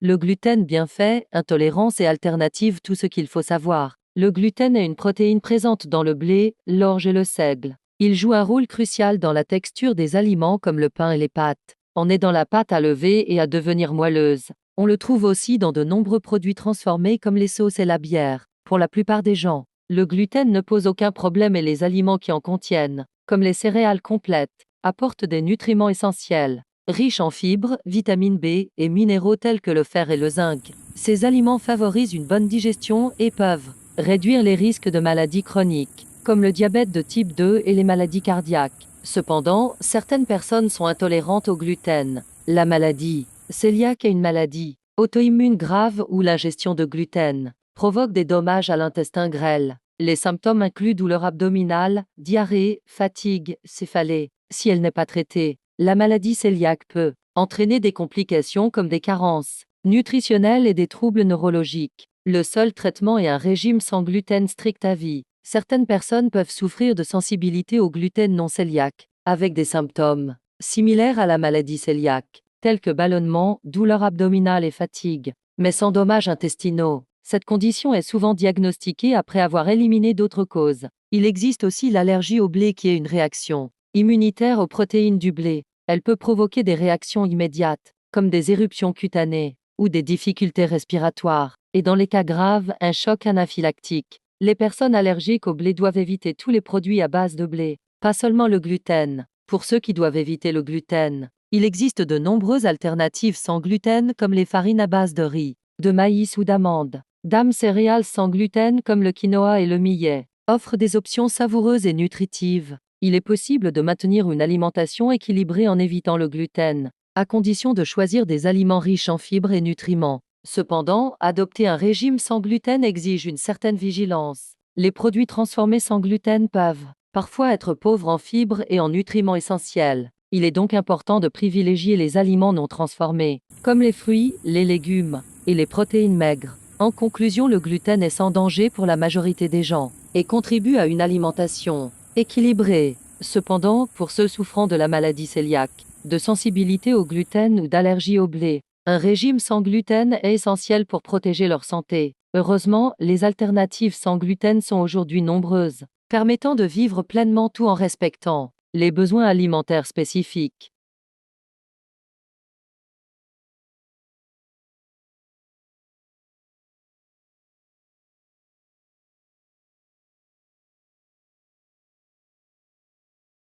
Le gluten bienfaits, intolérance et alternatives, tout ce qu'il faut savoir. Le gluten est une protéine présente dans le blé, l'orge et le seigle. Il joue un rôle crucial dans la texture des aliments comme le pain et les pâtes, en aidant la pâte à lever et à devenir moelleuse. On le trouve aussi dans de nombreux produits transformés comme les sauces et la bière. Pour la plupart des gens, le gluten ne pose aucun problème et les aliments qui en contiennent, comme les céréales complètes, apportent des nutriments essentiels, riches en fibres, vitamine B et minéraux tels que le fer et le zinc. Ces aliments favorisent une bonne digestion et peuvent réduire les risques de maladies chroniques, comme le diabète de type 2 et les maladies cardiaques. Cependant, certaines personnes sont intolérantes au gluten. La maladie cœliaque est une maladie auto-immune grave où l'ingestion de gluten provoque des dommages à l'intestin grêle. Les symptômes incluent douleur abdominale, diarrhée, fatigue, céphalée. Si elle n'est pas traitée, la maladie cœliaque peut entraîner des complications comme des carences nutritionnelles et des troubles neurologiques. Le seul traitement est un régime sans gluten strict à vie. Certaines personnes peuvent souffrir de sensibilité au gluten non cœliaque, avec des symptômes similaires à la maladie cœliaque, tels que ballonnement, douleur abdominale et fatigue, mais sans dommages intestinaux. Cette condition est souvent diagnostiquée après avoir éliminé d'autres causes. Il existe aussi l'allergie au blé qui est une réaction immunitaire aux protéines du blé. Elle peut provoquer des réactions immédiates, comme des éruptions cutanées ou des difficultés respiratoires, et dans les cas graves, un choc anaphylactique. Les personnes allergiques au blé doivent éviter tous les produits à base de blé, pas seulement le gluten. Pour ceux qui doivent éviter le gluten, il existe de nombreuses alternatives sans gluten comme les farines à base de riz, de maïs ou d'amandes. Dames céréales sans gluten comme le quinoa et le millet offrent des options savoureuses et nutritives. Il est possible de maintenir une alimentation équilibrée en évitant le gluten, à condition de choisir des aliments riches en fibres et nutriments. Cependant, adopter un régime sans gluten exige une certaine vigilance. Les produits transformés sans gluten peuvent parfois être pauvres en fibres et en nutriments essentiels. Il est donc important de privilégier les aliments non transformés, comme les fruits, les légumes et les protéines maigres. En conclusion, le gluten est sans danger pour la majorité des gens et contribue à une alimentation équilibrée. Cependant, pour ceux souffrant de la maladie cœliaque, de sensibilité au gluten ou d'allergie au blé, un régime sans gluten est essentiel pour protéger leur santé. Heureusement, les alternatives sans gluten sont aujourd'hui nombreuses, permettant de vivre pleinement tout en respectant les besoins alimentaires spécifiques.